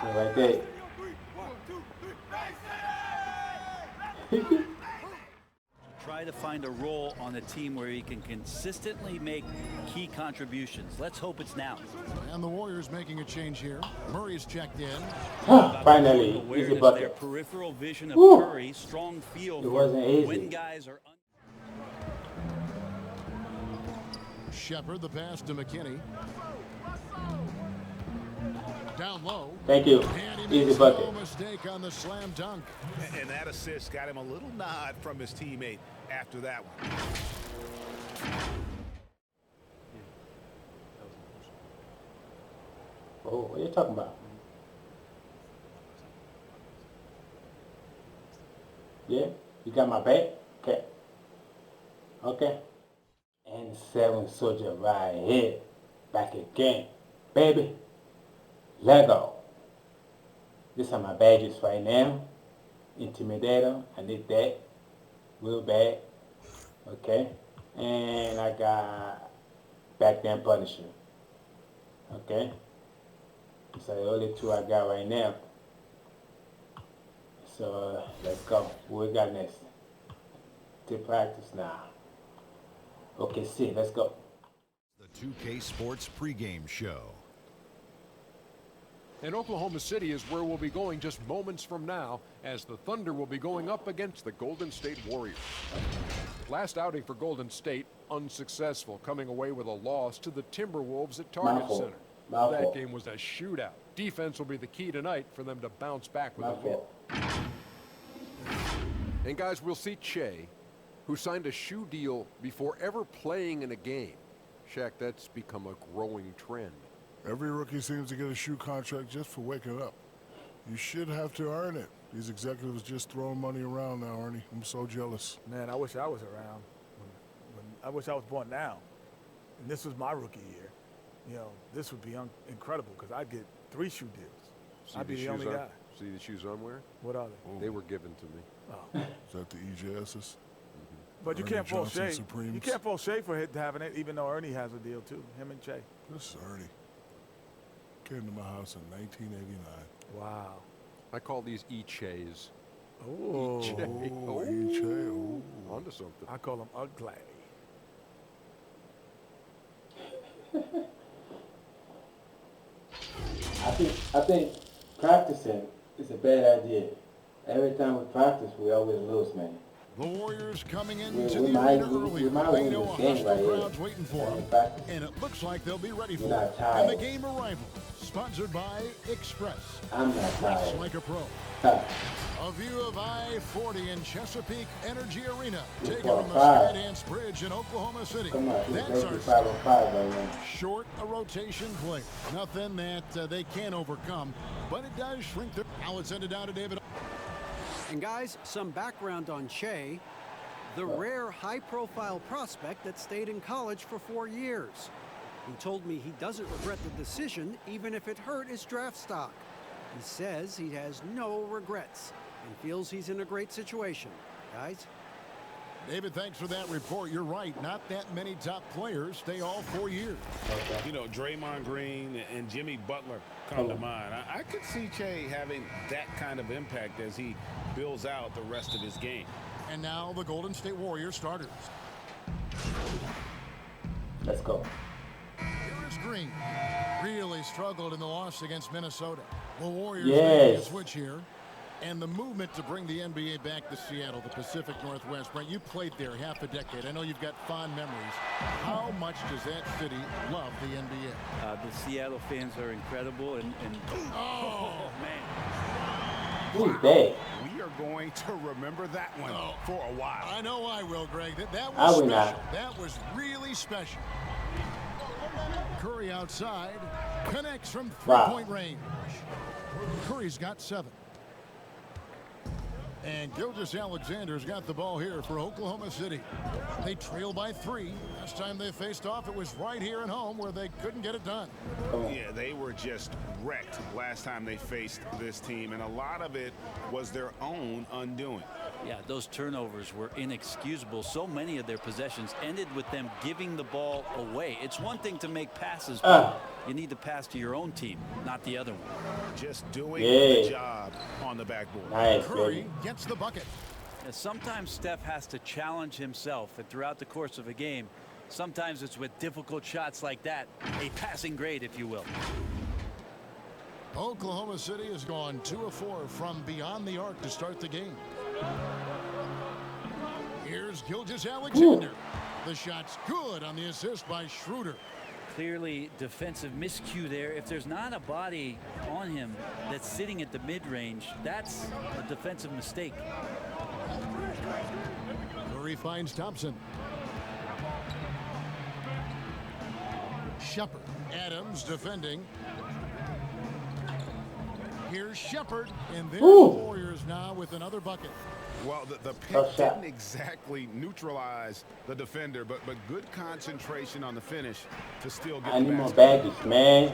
Right there. Try to find a role on a team where he can consistently make key contributions. Let's hope it's now. And the Warriors making a change here. Murray's checked in. Finally, easy bucket. Their peripheral vision of Curry, strong feel it wasn't easy. when guys are. Shepard, the pass to McKinney. Down low. Thank you. Easy bucket. No mistake on the slam dunk. And that assist got him a little nod from his teammate after that one. Oh, what are you talking about? Yeah, you got my back? Okay. Okay. And 7 soldier right here. Back again. Baby. Lego. These are my badges right now. Intimidator. I need that. Real bad. Okay. And I got Backdown Punisher. Okay. These are the only 2 I got right now. So let's go. What we got next? To practice now. Okay, see, let's go. The 2K Sports pregame show. And Oklahoma City is where we'll be going just moments from now, as the Thunder will be going up against the Golden State Warriors. Last outing for Golden State, unsuccessful, coming away with a loss to the Timberwolves at Target Center. That game was a shootout. Defense will be the key tonight for them to bounce back with a win. And guys, we'll see Che, who signed a shoe deal before ever playing in a game. Shaq, that's become a growing trend. Every rookie seems to get a shoe contract just for waking up. You should have to earn it. These executives just throwing money around now, Ernie. I'm so jealous. Man, I wish I was around. I wish I was born now. And this was my rookie year. You know, this would be incredible because I'd get 3 shoe deals. I'd be the only guy. See the shoes I'm wearing? What are they? Oh. They were given to me. Oh. Is that the EJS's? But you Ernie can't fault Johnson Shea. Supremes? You can't fault Shea for having it, even though Ernie has a deal too. Him and Che. This is Ernie. Came to my house in 1989. Wow. I call these E-Chays. Oh. E-Che. Oh, E-Che. Oh. Onto something. I call them ugly. I think practicing is a bad idea. Every time we practice, we always lose, man. The Warriors coming into we the might arena early. win They know a this game hostile right here. crowd's waiting for them. And it looks like they'll be ready for We're it. not tired. And the game arrival, sponsored by Express. I'm not Dress tired. like a pro. A view of I-40 in Chesapeake Energy Arena, taken from the Skydance Bridge in Oklahoma City. Come on, That's our 505 right now. short a rotation play. Nothing that they can't overcome, but it does shrink their. Now it's ended down to David. And guys, some background on Che, the rare high-profile prospect that stayed in college for 4 years. He told me he doesn't regret the decision, even if it hurt his draft stock. He says he has no regrets and feels he's in a great situation. Guys? David, thanks for that report. You're right. Not that many top players stay all 4 years. You know, Draymond Green and Jimmy Butler come to mind. I could see Che having that kind of impact as he builds out the rest of his game. And now the Golden State Warriors starters. Let's go. Here is Green. Really struggled in the loss against Minnesota. The Warriors Yes. making a switch here. And the movement to bring the NBA back to Seattle, the Pacific Northwest. Brent, you played there half a decade. I know you've got fond memories. How much does that city love the NBA? The Seattle fans are incredible, and Oh, man. Who's that? We are going to remember that one for a while. I know I will, Greg. That I was will special. not. That was really special. Curry outside. Connects from three-point range. Curry's got 7. And Gilgeous-Alexander's got the ball here for Oklahoma City. They trail by 3. Last time they faced off, it was right here at home where they couldn't get it done. Yeah, they were just wrecked last time they faced this team, and a lot of it was their own undoing. Yeah, those turnovers were inexcusable. So many of their possessions ended with them giving the ball away. It's one thing to make passes, but you need to pass to your own team, not the other one. Just doing the job on the backboard. Nice, Curry baby. gets the bucket. Yeah, sometimes Steph has to challenge himself, and throughout the course of a game, sometimes it's with difficult shots like that, a passing grade, if you will. Oklahoma City has gone 2 of 4 from beyond the arc to start the game. Here's Gilgeous-Alexander. The shot's good on the assist by Schroeder. Clearly defensive miscue there. If there's not a body on him that's sitting at the mid-range, that's a defensive mistake. Curry finds Thompson. Shepard. Adams defending. Here's Shepard, and there's the Warriors now with another bucket. Well, the pick didn't exactly neutralize the defender, but good concentration on the finish to still get I the need more basket. baggies, man.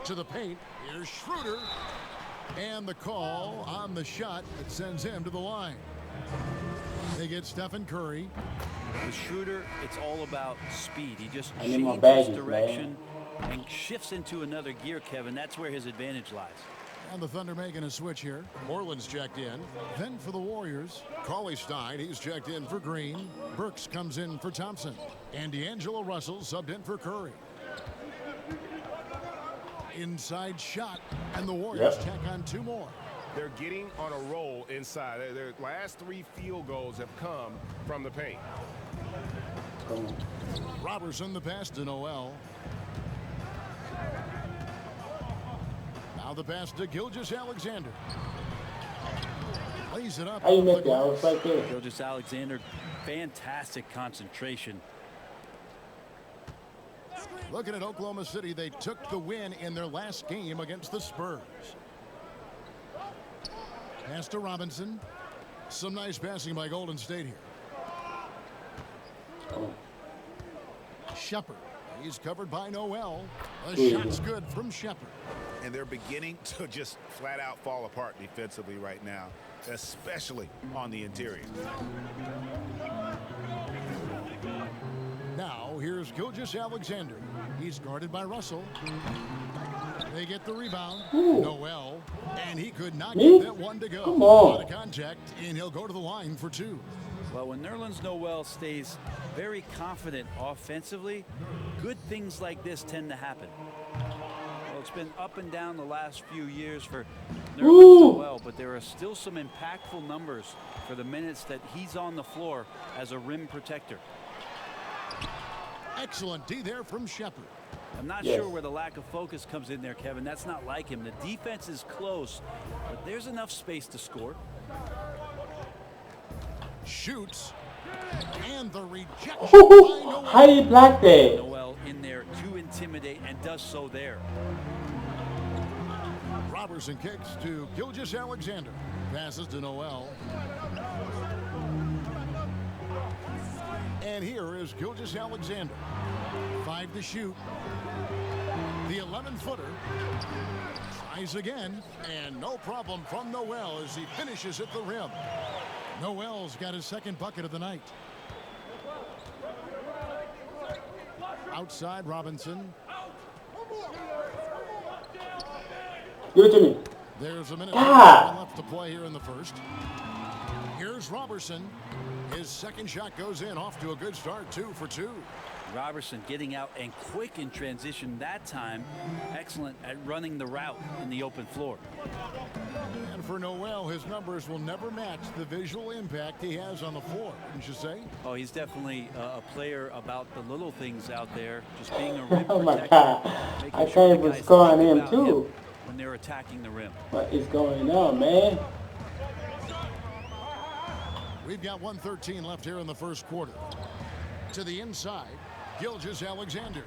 To the paint. Here's Schroeder. And the call on the shot that sends him to the line. They get Stephen Curry. With Schroeder, it's all about speed. He just I need more changes baggies, direction and shifts into another gear, Kevin. That's where his advantage lies. And the Thunder making a switch here. Moreland's checked in. Then for the Warriors, Cauley Stein, he's checked in for Green. Burks comes in for Thompson. And D'Angelo Russell subbed in for Curry. Inside shot, and the Warriors tack on 2 more. They're getting on a roll inside. Their last 3 field goals have come from the paint. Robertson the pass to Noel. Now the pass to Gilgeous-Alexander. Lays it up. How you make that? I was right there. Gilgeous-Alexander, fantastic concentration. Looking at Oklahoma City, they took the win in their last game against the Spurs. Pass to Robinson. Some nice passing by Golden State here. Shepard. He's covered by Noel. A shot's good from Shepard. And they're beginning to just flat out fall apart defensively right now, especially on the interior. Now here's Gilgeous-Alexander. He's guarded by Russell. They get the rebound. Noel, and he could not get that one to go. Come on. Out of contact, and he'll go to the line for 2. Well, when Nerlens Noel stays very confident offensively, good things like this tend to happen. Well, it's been up and down the last few years for Nerlens Noel, but there are still some impactful numbers for the minutes that he's on the floor as a rim protector. Excellent D there from Shepard. I'm not sure where the lack of focus comes in there, Kevin. That's not like him. The defense is close, but there's enough space to score. Shoots. And the rejection by Noel. How do you block that? Noel in there to intimidate and does so there. Robertson kicks to Gilgeous-Alexander. Passes to Noel. And here is Gilgeous-Alexander. 5 to shoot. The 11-footer. Tries again. And no problem from Noel as he finishes at the rim. Noel's got his 2nd bucket of the night. Outside Robinson. Give it to me. There's a minute left to play here in the first. Here's Robertson. His 2nd shot goes in, off to a good start. 2 for 2. Robertson getting out and quick in transition that time. Excellent at running the route in the open floor. And for Noel, his numbers will never match the visual impact he has on the floor, wouldn't you say? Oh, he's definitely a player about the little things out there, just being a rim Oh my protector, God. making I sure can't the even guys score on think him about too. when they're attacking the rim. What is going on, man? We've got 1:13 left here in the first quarter. To the inside, Gilgeous-Alexander.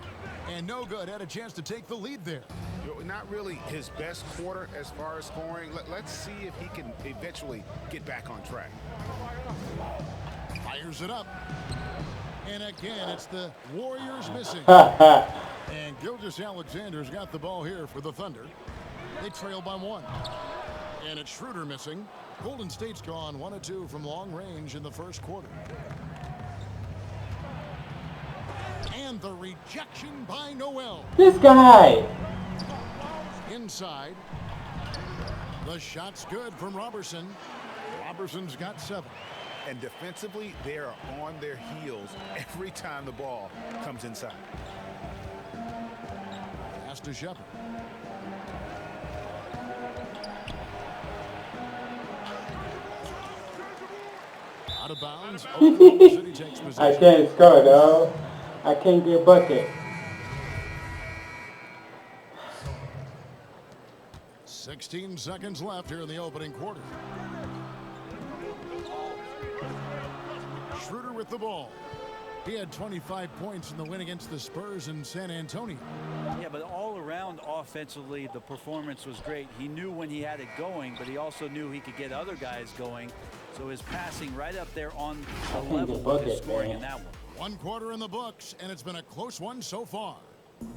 And no good, had a chance to take the lead there. Not really his best quarter as far as scoring. Let's see if he can eventually get back on track. Fires it up. And again, it's the Warriors missing. Ha And Gilgeous-Alexander's got the ball here for the Thunder. They trail by 1. And it's Schroeder missing. Golden State's gone 1 of 2 from long range in the first quarter. And the rejection by Noel. This guy. Inside. The shot's good from Robertson. Robertson's got 7. And defensively, they are on their heels every time the ball comes inside. Pass to Shepard. Out of bounds. Oklahoma City takes possession. I can't score, though. I can't get a bucket. 16 seconds left here in the opening quarter. Schroeder with the ball. He had 25 points in the win against the Spurs in San Antonio. Yeah, but all around offensively, the performance was great. He knew when he had it going, but he also knew he could get other guys going. So his passing right up there on the level of his scoring in that one. 1 quarter in the books, and it's been a close one so far.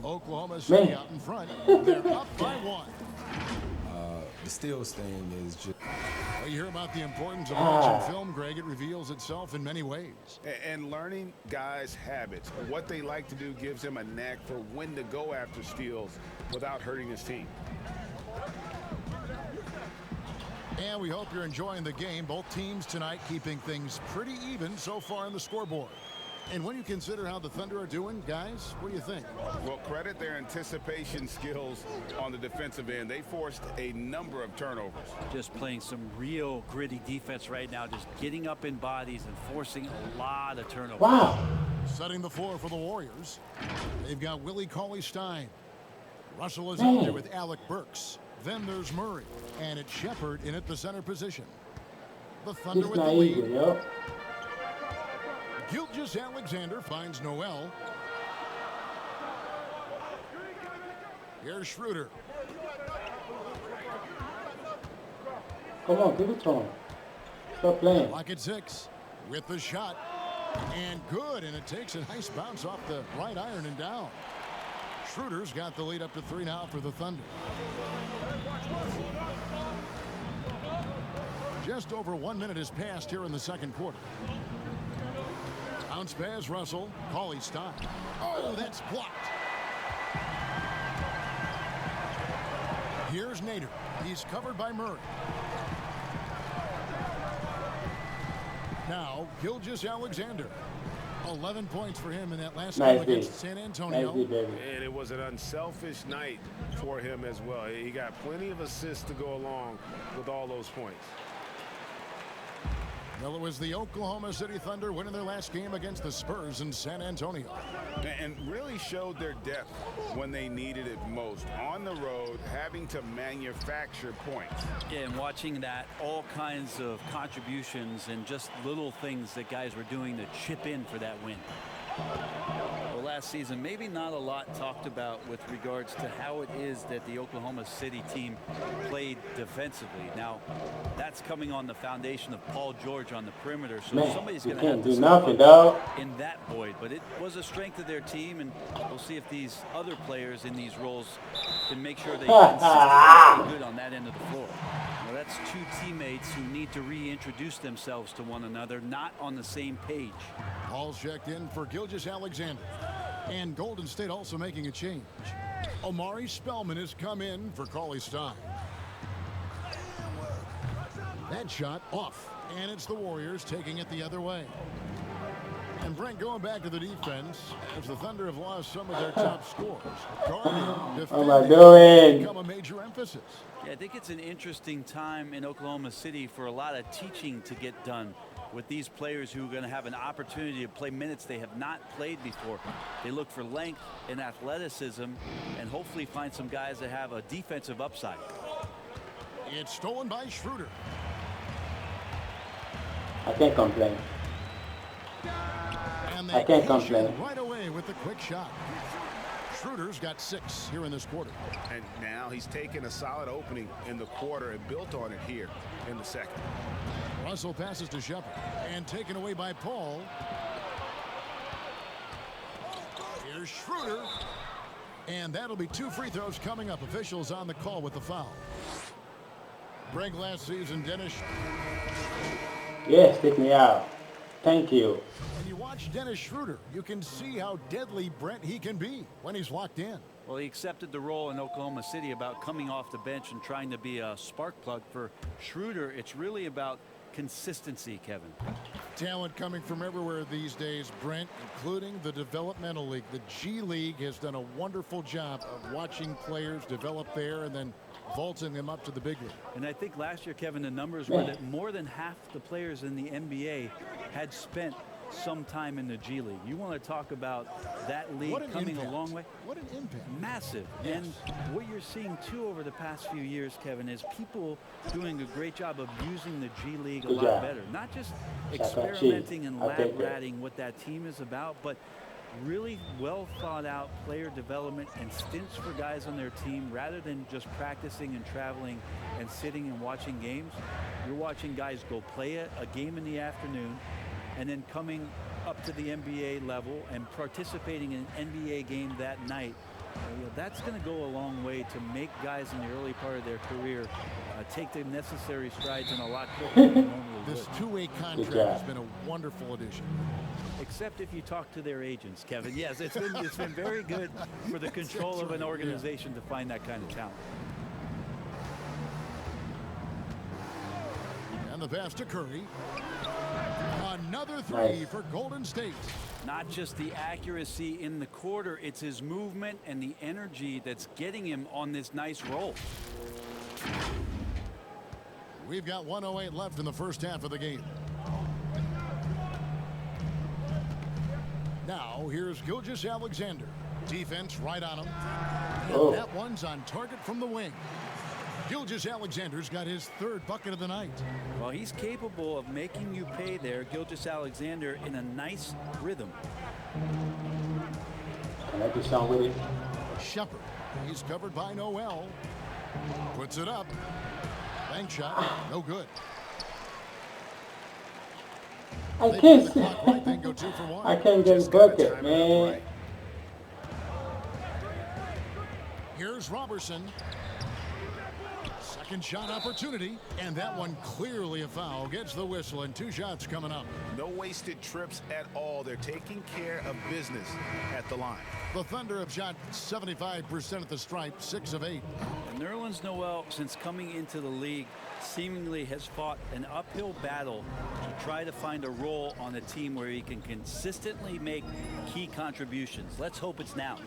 Oklahoma City out in front. They're up by 1. The steals thing is just... Well, you hear about the importance of watching film, Greg. It reveals itself in many ways. And learning guys' habits. What they like to do gives him a knack for when to go after steals without hurting his team. And we hope you're enjoying the game. Both teams tonight keeping things pretty even so far on the scoreboard. And when you consider how the Thunder are doing, guys, what do you think? Well, credit their anticipation skills on the defensive end. They forced a number of turnovers. Just playing some real gritty defense right now, just getting up in bodies and forcing a lot of turnovers. Wow. Setting the floor for the Warriors. They've got Willie Cauley-Stein. Russell is out there with Alec Burks. Then there's Murray. And it's Shepard in at the center position. The Thunder with the lead. Easy, yo. Gilgeous-Alexander finds Noel. Here's Schroeder. Come on, give it to him. Stop playing. Clock at 6 with the shot. And good, and it takes a nice bounce off the right iron and down. Schroeder's got the lead up to 3 now for the Thunder. Just over 1 minute has passed here in the second quarter. Bounce pass, Russell. Cauley-Stein. Oh, that's blocked. Here's Nader. He's covered by Murray. Now, Gilgeous-Alexander. 11 points for him in that last game against San Antonio. And it was an unselfish night for him as well. He got plenty of assists to go along with all those points. Well, it was the Oklahoma City Thunder winning their last game against the Spurs in San Antonio. And really showed their depth when they needed it most. On the road, having to manufacture points. Yeah, and watching that, all kinds of contributions and just little things that guys were doing to chip in for that win. Well, last season, maybe not a lot talked about with regards to how it is that the Oklahoma City team played defensively. Now, that's coming on the foundation of Paul George on the perimeter, so somebody's going to have to step up in that void. But it was a strength of their team, and we'll see if these other players in these roles can make sure they consistently stay good on that end of the floor. Well, that's two teammates who need to reintroduce themselves to one another, not on the same page. Paul's checked in for Gilgeous-Alexander. And Golden State also making a change. Omari Spellman has come in for Cauley-Stein. That shot off. And it's the Warriors taking it the other way. And Brent, going back to the defense, as the Thunder have lost some of their top scorers. Guarding, defending, become a major emphasis. Yeah, I think it's an interesting time in Oklahoma City for a lot of teaching to get done with these players who are going to have an opportunity to play minutes they have not played before. They look for length and athleticism and hopefully find some guys that have a defensive upside. It's stolen by Schroeder. I can't complain. And I can't complain. Right away with the quick shot. Schroeder's got 6 here in this quarter. And now he's taken a solid opening in the quarter and built on it here in the second. Russell passes to Shepard and taken away by Paul. There's Schroeder. And that'll be 2 free throws coming up. Officials on the call with the foul. Break last season, Dennis. Yes, take me out. Thank you. And you watch Dennis Schroeder, you can see how deadly Brent he can be when he's locked in. Well, he accepted the role in Oklahoma City about coming off the bench and trying to be a spark plug for Schroeder. It's really about consistency, Kevin. Talent coming from everywhere these days, Brent, including the developmental league. The G League has done a wonderful job of watching players develop there and then vaulting them up to the big league. And I think last year, Kevin, the numbers were that more than half the players in the NBA had spent some time in the G League. You want to talk about that league coming a long way? What an impact. Massive. Yes. And what you're seeing too over the past few years, Kevin, is people doing a great job of using the G League a lot better. Not just experimenting and lab-ratting what that team is about, but really well thought out player development and stints for guys on their team rather than just practicing and traveling and sitting and watching games. You're watching guys go play a game in the afternoon and then coming up to the NBA level and participating in an NBA game that night. That's going to go a long way to make guys in the early part of their career take the necessary strides in a lot quicker than they normally would. This two-way contract has been a wonderful addition. Except if you talk to their agents, Kevin. Yes, it's been very good for the control of an organization to find that kind of talent. And the pass to Curry. Another three for Golden State. Not just the accuracy in the quarter, it's his movement and the energy that's getting him on this nice roll. We've got 1:08 left in the first half of the game. Now here's Gilgeous-Alexander. Defense right on him. And that one's on target from the wing. Gilgeous-Alexander's got his third bucket of the night. Well, he's capable of making you pay there, Gilgeous-Alexander, in a nice rhythm. Can I do something with it? Shepard. He's covered by Noel. Puts it up. Bank shot. No good. I can't. Right, then go 2 for 1. I can't get a bucket, man. Here's Robertson. Second shot opportunity, and that one clearly a foul. Gets the whistle, and 2 shots coming up. No wasted trips at all. They're taking care of business at the line. The Thunder have shot 75% at the stripe, 6 of 8. And Nerlens Noel, since coming into the league, seemingly has fought an uphill battle to try to find a role on a team where he can consistently make key contributions. Let's hope it's now.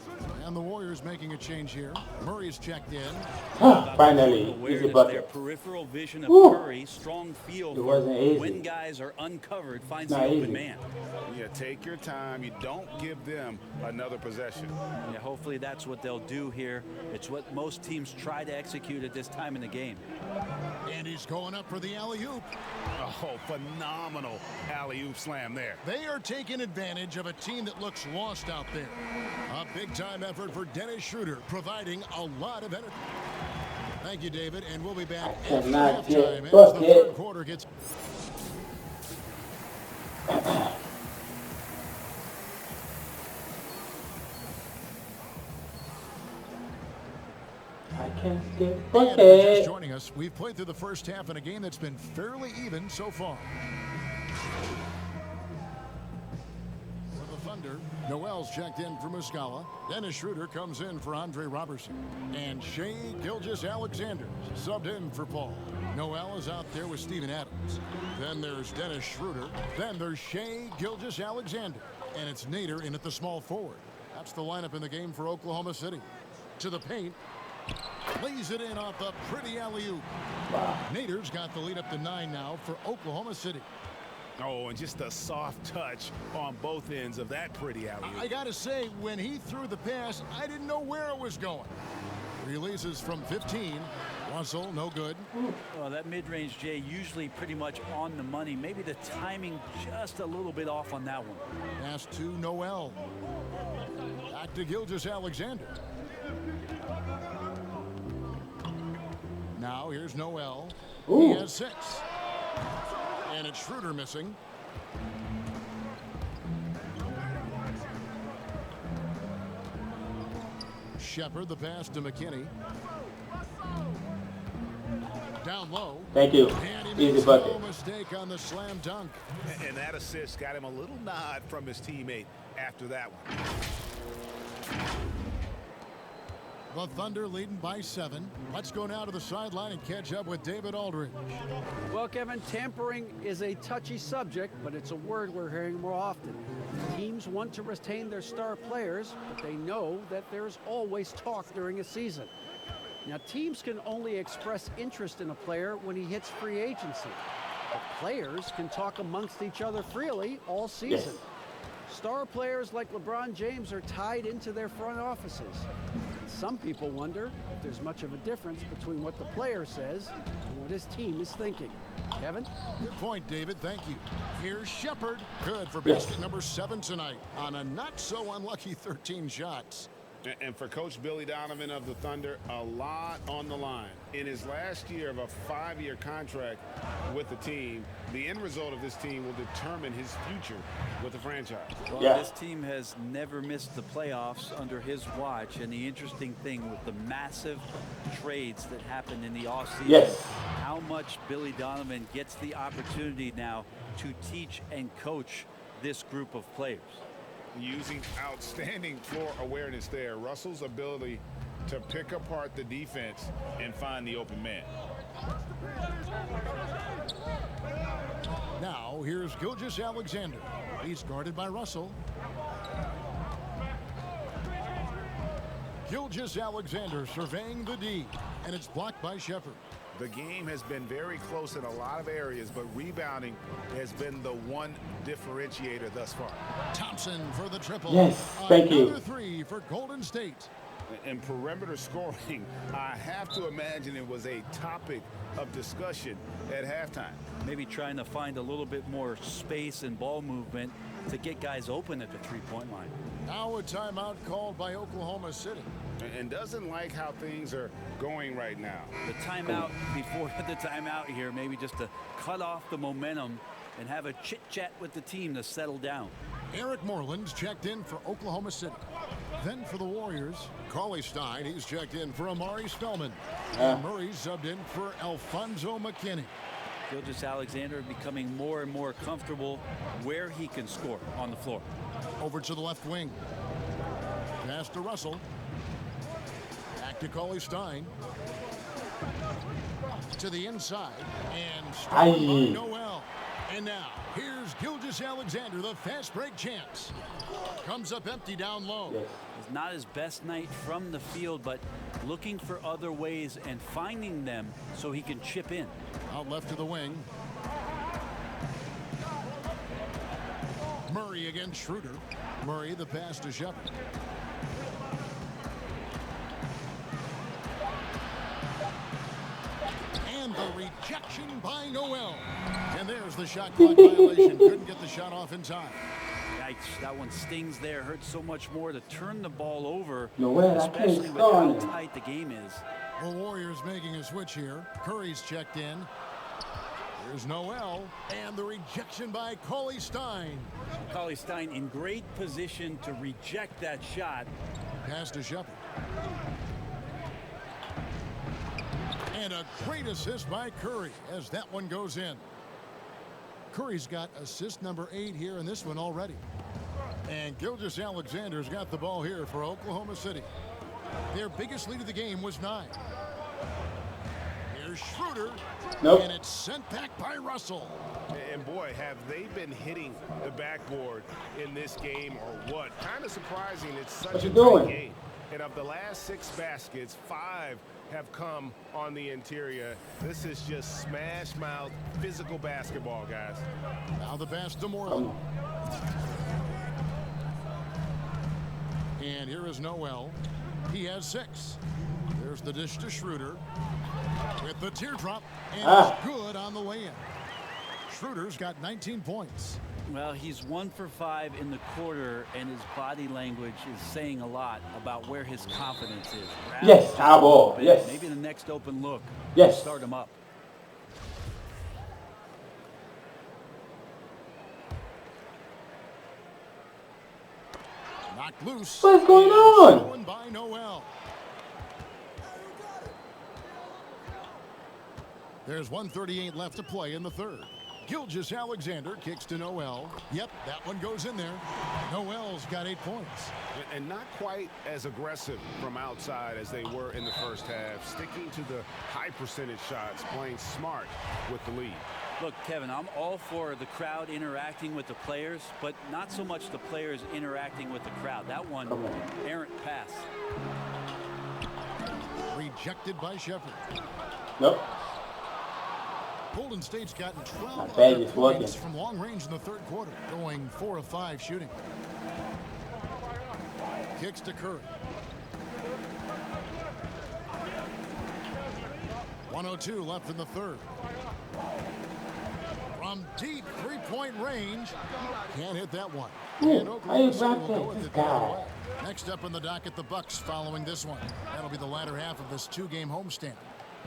And the Warriors making a change here. Murray's checked in. Finally, easy bucket. Their peripheral vision of Curry, strong feel for when guys are uncovered, finds the open man. Yeah, take your time. You don't give them another possession. Yeah, hopefully that's what they'll do here. It's what most teams try to execute at this time in the game. And he's going up for the alley-oop. Oh, phenomenal alley-oop slam there. They are taking advantage of a team that looks lost out there. A big-time effort for Dennis Schroeder, providing a lot of energy. Thank you, David, and we'll be back after halftime as the third quarter gets... I can't get And bucket. just joining us, we've played through the first half in a game that's been fairly even so far. For the Thunder, Noel's checked in for Muscala. Dennis Schroeder comes in for Andre Robertson. And Shai Gilgeous-Alexander subbed in for Paul. Noel is out there with Steven Adams. Then there's Dennis Schroeder. Then there's Shai Gilgeous-Alexander. And it's Nader in at the small forward. That's the lineup in the game for Oklahoma City. To the paint. Lays it in off a pretty alley-oop. Nader's got the lead up to 9 now for Oklahoma City. Oh, and just a soft touch on both ends of that pretty alley-oop. I got to say, when he threw the pass, I didn't know where it was going. Releases from 15. Russell, no good. Well, that mid-range, Jay, usually pretty much on the money. Maybe the timing just a little bit off on that one. Pass to Noel. Back to Gilgeous-Alexander. Now here's Noel. He has 6. And it's Schroeder missing. Shepard, the pass to McKinney. Down low. Thank you. And he Easy makes bucket. no mistake on the slam dunk. And that assist got him a little nod from his teammate after that one. The Thunder leading by 7. Let's go now to the sideline and catch up with David Aldridge. Well, Kevin, tampering is a touchy subject, but it's a word we're hearing more often. Teams want to retain their star players, but they know that there's always talk during a season. Now, teams can only express interest in a player when he hits free agency. But players can talk amongst each other freely all season. Yes. Star players like LeBron James are tied into their front offices. Some people wonder if there's much of a difference between what the player says and what his team is thinking. Kevin? Good point, David. Thank you. Here's Shepard. Good for basket number 7 tonight on a not-so-unlucky 13 shots. And for Coach Billy Donovan of the Thunder, a lot on the line. In his last year of a 5-year contract with the team, the end result of this team will determine his future with the franchise. Well, Yeah. this team has never missed the playoffs under his watch, and the interesting thing with the massive trades that happened in the offseason, Yes. how much Billy Donovan gets the opportunity now to teach and coach this group of players. Using outstanding floor awareness there. Russell's ability to pick apart the defense and find the open man. Now, here's Gilgeous-Alexander. He's guarded by Russell. Gilgeous-Alexander surveying the D, and it's blocked by Shepard. The game has been very close in a lot of areas, but rebounding has been the one differentiator thus far. Thompson for the triple. Yes, thank you. Another 3 for Golden State. And perimeter scoring, I have to imagine it was a topic of discussion at halftime. Maybe trying to find a little bit more space and ball movement to get guys open at the three-point line. Now a timeout called by Oklahoma City. And doesn't like how things are going right now. The timeout before the timeout here, maybe just to cut off the momentum and have a chit-chat with the team to settle down. Eric Moreland's checked in for Oklahoma City. Then for the Warriors, Cauley Stein, he's checked in for Amari Spellman. And Murray subbed in for Alfonso McKinney. Gilgeous-Alexander becoming more and more comfortable where he can score on the floor. Over to the left wing. Pass to Russell. Back to Cauley Stein. To the inside. And stolen by Noel. And now, here's Gilgeous-Alexander, the fast break chance. Comes up empty down low. Yes. It's not his best night from the field, but looking for other ways and finding them so he can chip in. Out left to the wing. Murray against Schroeder. Murray the pass to Shepard. And the rejection by Noel. And there's the shot clock violation. Couldn't get the shot off in time. Yikes, that one stings there. Hurts so much more to turn the ball over, Noel, I can't especially with how score. tight the game is. The Warriors making a switch here. Curry's checked in. Here's Noel. And the rejection by Cauley Stein. Cauley Stein in great position to reject that shot. Pass to Shepard. And a great assist by Curry as that one goes in. Curry's got assist number 8 here in this one already. And Gilgeous-Alexander's got the ball here for Oklahoma City. Their biggest lead of the game was 9. Here's Schroeder. Nope. And it's sent back by Russell. And boy, have they been hitting the backboard in this game or what? Kind of surprising it's such What a you tight doing? game. And of the last 6 baskets, 5 have come on the interior. This is just smash mouth physical basketball, guys. Now the pass to Moreland. And here is Noel. He has 6. There's the dish to Schroeder. With the teardrop. And it's good on the way in. Schroeder's got 19 points. Well, he's 1 for 5 in the quarter, and his body language is saying a lot about where his confidence is. Perhaps Yes, just our a ball. little bit. Yes. Maybe the next open look. Yes. Start him up. Knocked loose. What's going on? Stolen by Noel. There's 1:38 left to play in the third. Gilgeous-Alexander kicks to Noel. Yep, that one goes in there. Noel's got 8 points. And not quite as aggressive from outside as they were in the first half. Sticking to the high percentage shots, playing smart with the lead. Look, Kevin, I'm all for the crowd interacting with the players, but not so much the players interacting with the crowd. That one, errant pass. Rejected by Shepard. Nope. Golden State's gotten 12 bad, other it's points working. from long range in the third quarter, going 4 of 5 shooting. Kicks to Curry. 1:02 left in the third. From deep three-point range, can't hit that one. And Oklahoma City will go with it the other way. Next up in the docket, the Bucks following this one. That'll be the latter half of this 2-game homestand.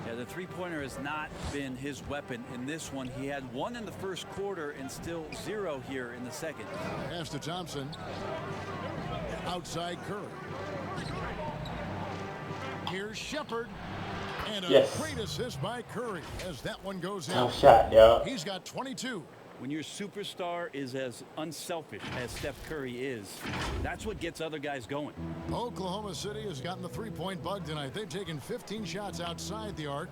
Yeah, the three-pointer has not been his weapon in this one. He had 1 in the first quarter and still 0 here in the second. Pass to Thompson. Outside Curry. Here's Shepard. And a great assist by Curry as that one goes in. Tough shot, yo. He's got 22. When your superstar is as unselfish as Steph Curry is, that's what gets other guys going. Oklahoma City has gotten the three-point bug tonight. They've taken 15 shots outside the arc.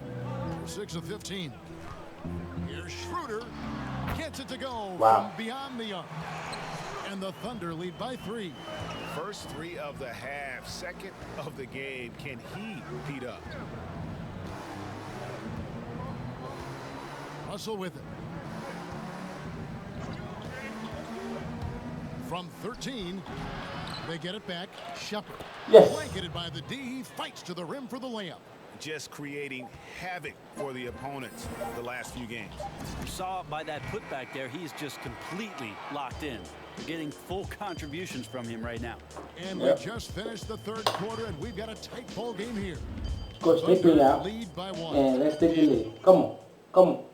They're 6 of 15. Here's Schroeder. Gets it to go from beyond the arc. And the Thunder lead by 3. First 3 of the half, second of the game. Can he heat up? Russell with it. From 13, they get it back. Shepard. Yes. Blanketed by the D. He fights to the rim for the layup. Just creating havoc for the opponents the last few games. You saw by that putback there, he's just completely locked in. You're getting full contributions from him right now. And we just finished the third quarter, and we've got a tight ball game here. Coach, take me out. Lead by 1. And let's take the lead. Come on. Come on.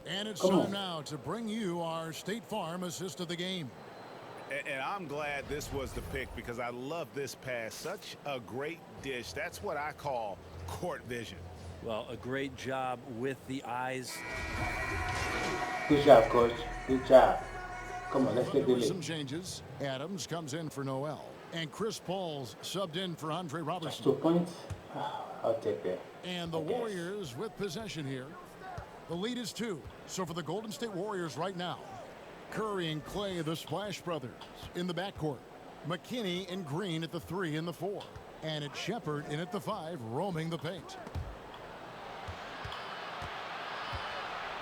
And it's time now to bring you our State Farm assist of the game. And I'm glad this was the pick because I love this pass. Such a great dish. That's what I call court vision. Well, a great job with the eyes. Good job, Coach. Good job. Come on, let's take the lead. Some changes. Adams comes in for Noel. And Chris Paul's subbed in for Andre Robertson. 2 points? I'll take that. And the Warriors with possession here. The lead is 2. So for the Golden State Warriors right now, Curry and Clay, the Splash Brothers, in the backcourt. McKinney and Green at the 3 and the 4. And it's Shepard in at the 5, roaming the paint.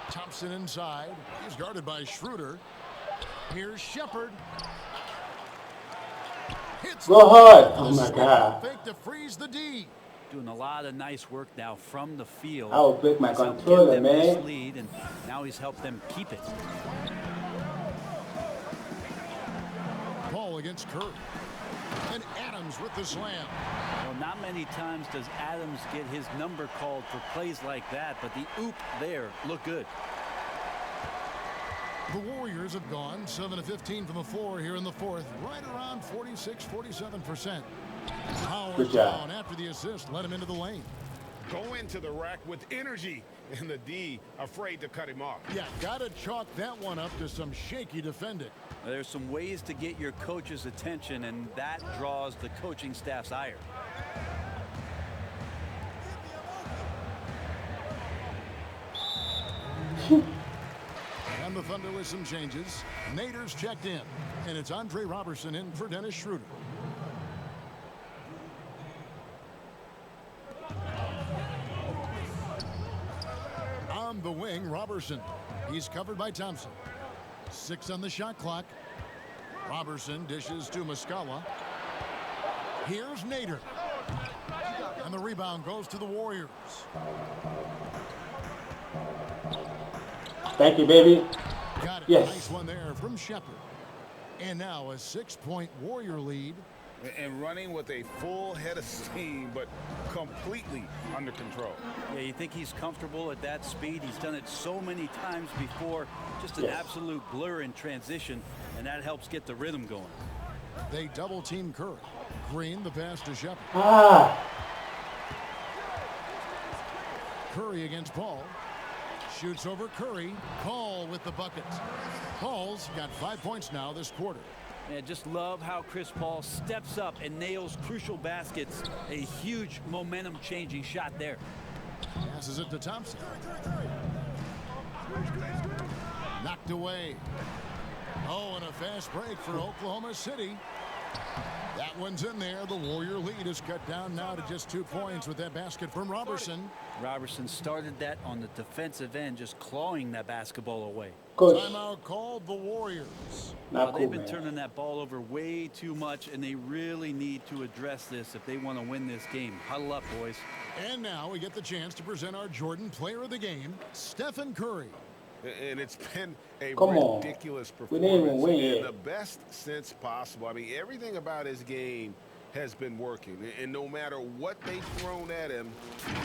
Thompson inside. He's guarded by Schroeder. Here's Shepard. Hits Go hard. Oh, my God. Fake to freeze the D. Doing a lot of nice work now from the field. I will break my controller, man. This lead, and now he's helped them keep it. Ball against Curry. And Adams with the slam. Well, not many times does Adams get his number called for plays like that, but the oop there looked good. The Warriors have gone 7 of 15 from the floor here in the fourth, right around 46-47%. Howard down after the assist, let him into the lane. Go into the rack with energy, and the D afraid to cut him off. Yeah, got to chalk that one up to some shaky defending. There's some ways to get your coach's attention, and that draws the coaching staff's ire. And the Thunder with some changes. Nader's checked in, and it's Andre Robertson in for Dennis Schroeder. On the wing, Robertson. He's covered by Thompson. 6 on the shot clock. Robertson dishes to Muscala. Here's Nader. And the rebound goes to the Warriors. Thank you, baby. Got it. Yes. Nice one there from Shepard. And now a 6-point Warrior lead. And running with a full head of steam, but completely under control. Yeah, you think he's comfortable at that speed? He's done it so many times before. Just an absolute blur in transition, and that helps get the rhythm going. They double team Curry. Green the pass to Shepard. Curry against Paul. Shoots over Curry. Paul with the bucket. Paul's got 5 points now this quarter. And just love how Chris Paul steps up and nails crucial baskets. A huge momentum-changing shot there. Passes it to Thompson. Knocked away. Oh, and a fast break for Oklahoma City. That one's in there. The Warrior lead is cut down now to just 2 points with that basket from Robertson. Robertson started that on the defensive end, just clawing that basketball away. Timeout called the Warriors. They've been turning that ball over way too much, and they really need to address this if they want to win this game. Huddle up, boys. And now we get the chance to present our Jordan Player of the Game, Stephen Curry. And it's been a Come ridiculous on. We didn't even performance win in yet. the best sense possible. I mean, everything about his game has been working. And no matter what they've thrown at him,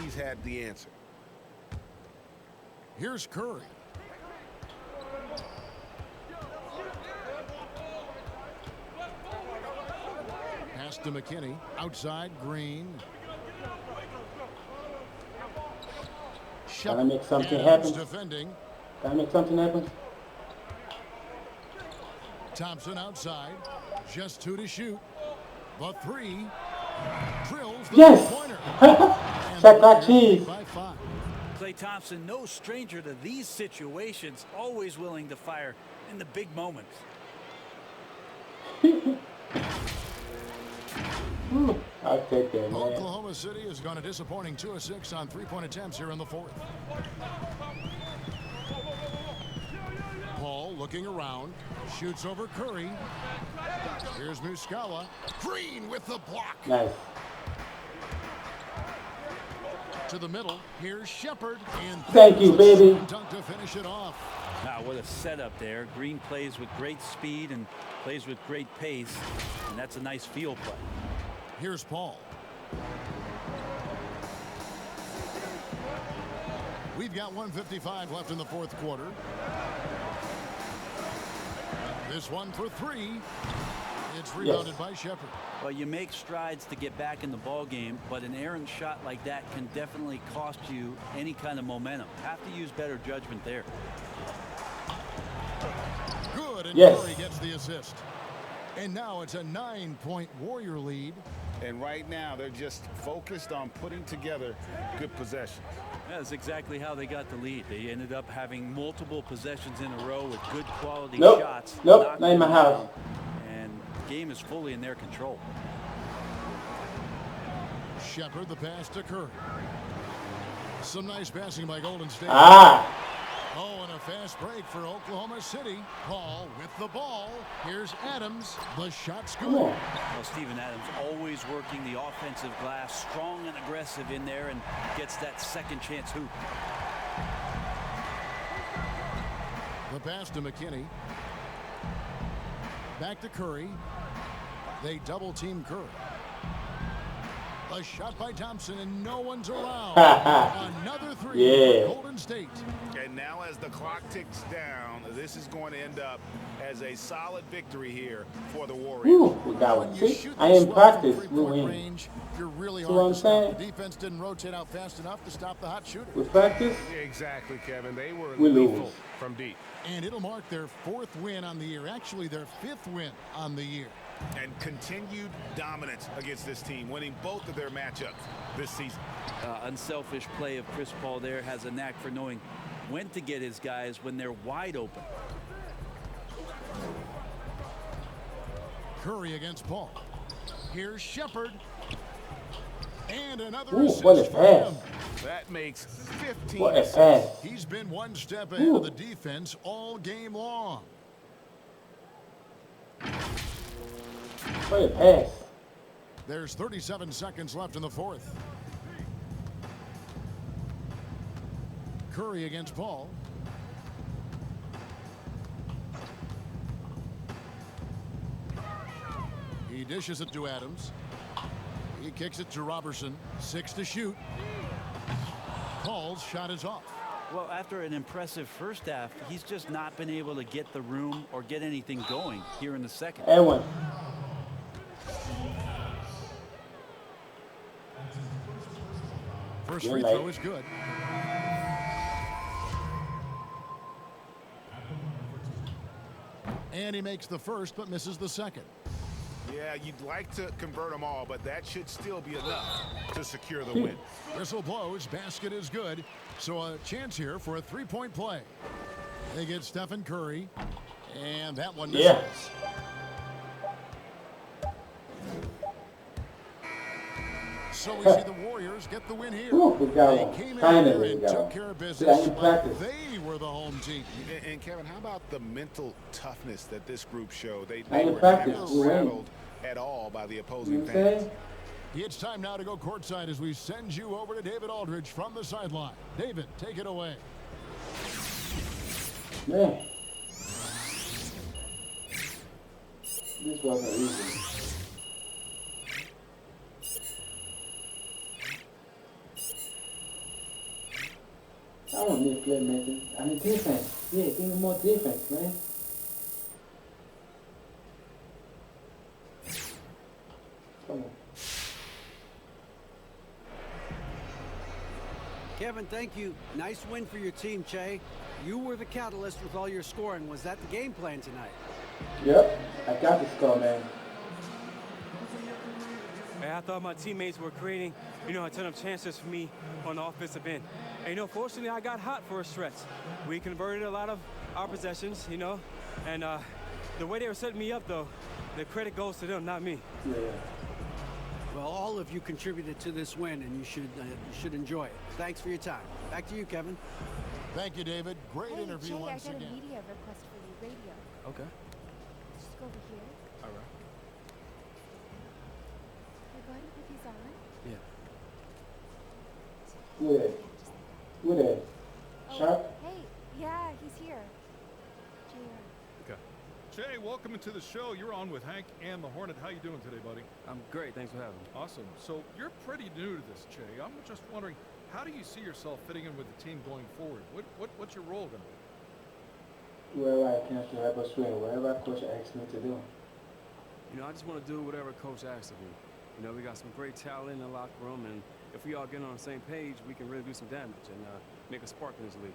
he's had the answer. Here's Curry. Pass to McKinney. Outside, Green. Gotta make something happen. Defending. Gotta make something happen. Thompson outside. Just 2 to shoot. The 3. Drills the Yes! pointer. Check that cheese. By 5. Klay Thompson, no stranger to these situations, always willing to fire in the big moments. I'll take that, man. Oklahoma City has gone a disappointing 2 of 6 on 3-point attempts here in the 4th. Paul looking around, shoots over Curry. Here's Muscala. Green with the block. Nice. To the middle. Here's Shepard. And Thank you, baby. Dunk to finish it off. Wow, what a setup there. Green plays with great speed and plays with great pace, and that's a nice field play. Here's Paul. We've got 1:55 left in the 4th quarter. This one for 3. It's rebounded by Shepard. Well, you make strides to get back in the ball game, but an errant shot like that can definitely cost you any kind of momentum. Have to use better judgment there. Good, and Yes. Curry gets the assist. And now it's a 9-point Warrior lead. And right now, they're just focused on putting together good possessions. That's exactly how they got the lead. They ended up having multiple possessions in a row with good quality Nope. shots. Nope, knocked not in my them house. down, and the game is fully in their control. Shepard the pass to Curry. Some nice passing by Golden State. Oh, and a fast break for Oklahoma City. Paul with the ball. Here's Adams. The shot's good. Well, Steven Adams always working the offensive glass, strong and aggressive in there, and gets that second chance hoop. The pass to McKinney. Back to Curry. They double team Curry. A shot by Thompson, and no one's around. Another 3 Yeah. for Golden State. And now as the clock ticks down, this is going to end up as a solid victory here for the Warriors. Whew, we got one. See, I in practice. We win. Range, you're really See what I'm hard to stop. saying? The defense didn't rotate out fast enough to stop the hot shooter. With practice, Exactly, Kevin. They were we lethal lose. from deep. And it'll mark their 4th win on the year. Actually, their 5th win on the year. And continued dominance against this team, winning both of their matchups this season. Unselfish play of Chris Paul there, has a knack for knowing when to get his guys when they're wide open. Curry against Paul. Here's Shepard. And another Ooh, assist what a for pass. him. That makes 15 What a assists. pass. He's been one step ahead of the defense all game long. What a pass. There's 37 seconds left in the 4th. Curry against Paul. He dishes it to Adams. He kicks it to Robertson. 6 to shoot. Paul's shot is off. Well, after an impressive first half, he's just not been able to get the room or get anything going here in the second. And one. First free throw is good. And he makes the first but misses the second. Yeah, you'd like to convert them all, but that should still be enough to secure the win. Whistle blows, basket is good. So a chance here for a three-point play. They get Stephen Curry, and that one misses. Yeah. So we see the Warriors get the win here. Ooh, we got They one. came in Finally, here we and got took one. care of See, I business, didn't but practice. they were the home team. And Kevin, how about the mental toughness that this group showed? They didn't were practice. never We win. rattled at all by the You opposing know what I'm fans. saying? It's time now to go courtside as we send you over to David Aldridge from the sideline. David, take it away. Man. This wasn't easy. I don't need playmaking. I need defense. Yeah, give me more defense, man. Come on. Kevin, thank you. Nice win for your team, Che. You were the catalyst with all your scoring. Was that the game plan tonight? Yep, I got the score, man. I thought my teammates were creating, a ton of chances for me on the offensive end. And, fortunately, I got hot for a stretch. We converted a lot of our possessions, and the way they were setting me up, though, the credit goes to them, not me. Yeah. Well, all of you contributed to this win, and you should enjoy it. Thanks for your time. Back to you, Kevin. Thank you, David. Great Hey, interview Jay, once I got again. a media request for you, radio. Okay. Just go over here. All right. Hey, buddy, if he's on. Yeah. Who that? Who that? Oh, Sharp? hey, yeah, he's here. JR. Okay. Jay, welcome into the show. You're on with Hank and the Hornet. How you doing today, buddy? I'm great. Thanks for having me. Awesome. So you're pretty new to this, Jay. I'm just wondering, how do you see yourself fitting in with the team going forward? What's your role going to be? Wherever I can to help us win, whatever coach asks me to do. I just want to do whatever Coach asks of me. We got some great talent in the locker room, and if we all get on the same page, we can really do some damage and make a spark in this league.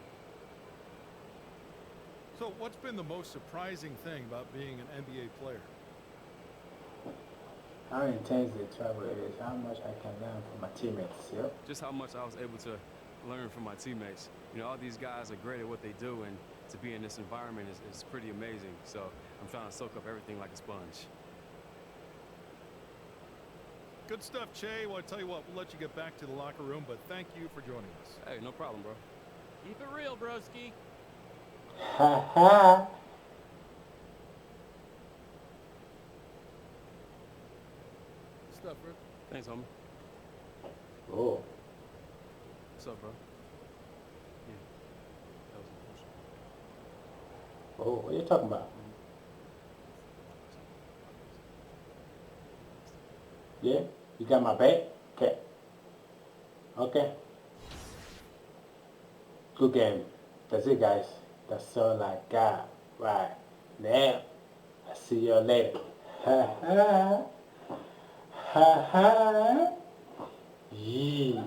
So what's been the most surprising thing about being an NBA player? How intense the travel is, how much I can learn from my teammates, yep. Just how much I was able to learn from my teammates. All these guys are great at what they do, and to be in this environment is pretty amazing. So I'm trying to soak up everything like a sponge. Good stuff, Jay. Well, I tell you what, we'll let you get back to the locker room, but thank you for joining us. Hey, no problem, bro. Keep it real, broski. Ha ha! Good stuff, bro. Thanks, homie. Oh. What's up, bro? Yeah. That was Oh, what are you talking about? Yeah? You got my back? Okay. Okay. Good game. That's it, guys. That's all I got right now. I'll see you later. Ha ha. Ha ha. Yeah.